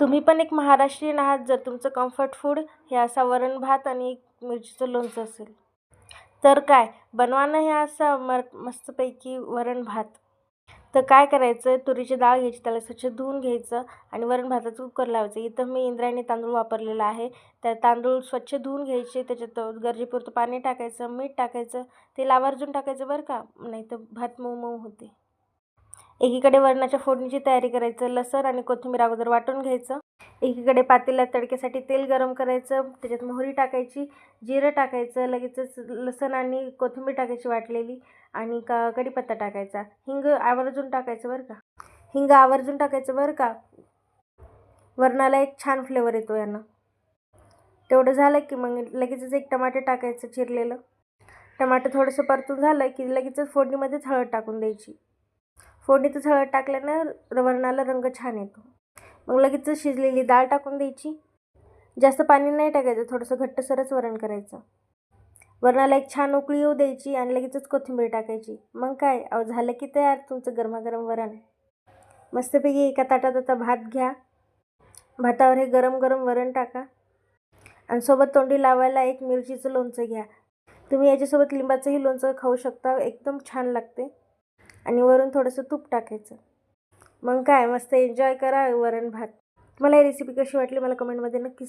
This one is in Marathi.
तुम्ही पण एक महाराष्ट्रीयन आहात जर तुमचं कम्फर्ट फूड हे असा वरण भात आणि एक मिरचीचं लोणचं असेल तर काय बनवा ना हे असा मस्तपैकी वरण भात. तर काय करायचं, तुरीची डाळ घ्यायची, त्याला स्वच्छ धुवून घ्यायचं आणि वरण भाताचं कुकर लावायचं. इथं मी इंद्रायणी तांदूळ वापरलेला आहे. त्या तांदूळ स्वच्छ धुवून घ्यायचे, त्याच्यात गरजेपुरतं पाणी टाकायचं, मीठ टाकायचं, तेल आवर्जून टाकायचं बरं का, नाहीतर भात मऊ मऊ होते. एकीकडे वरणाच्या फोडणीची तयारी करायचं. लसूण आणि कोथिंबीर अगोदर वाटून घ्यायचं. एकीकडे पातेल्यात तडक्यासाठी तेल गरम करायचं, त्याच्यात मोहरी टाकायची, जिरं टाकायचं, लगेचच लसूण आणि कोथिंबीर टाकायची वाटलेली आणि कढीपत्ता टाकायचा. हिंग आवर्जून टाकायचं बरं का. वरणाला एक छान फ्लेवर येतो यानं. तेवढं झालं की मग लगेचच एक टमाटर टाकायचं चिरलेलं. टमाटर थोडंसं परतून झालं की लगेचच फोडणीमध्येच हळद टाकून द्यायची. फोडणीतच हळद टाकल्यानं वरणाला रंग छान येतो. मग लगेचच शिजलेली डाळ टाकून द्यायची. जास्त पाणी नाही टाकायचं, थोडंसं घट्टसरच वरण करायचं. वरणाला एक छान उकळी येऊ द्यायची आणि लगेचच कोथिंबीर टाकायची. मग काय झालं की तयार तुमचं गरमागरम वरण. मस्तपैकी एका ताटात आता भात घ्या. भातावर हे गरम गरम वरण टाका आणि सोबत तोंडी लावायला एक मिरचीचं लोणचं घ्या. तुम्ही याच्यासोबत लिंबाचंही लोणचं खाऊ शकता, एकदम छान लागते. आणि वरून थोडंसं तूप टाकायचं. मग काय मस्त एन्जॉय करा वरण भात. तुम्हाला ही रेसिपी कशी वाटली मला कमेंटमध्ये नक्की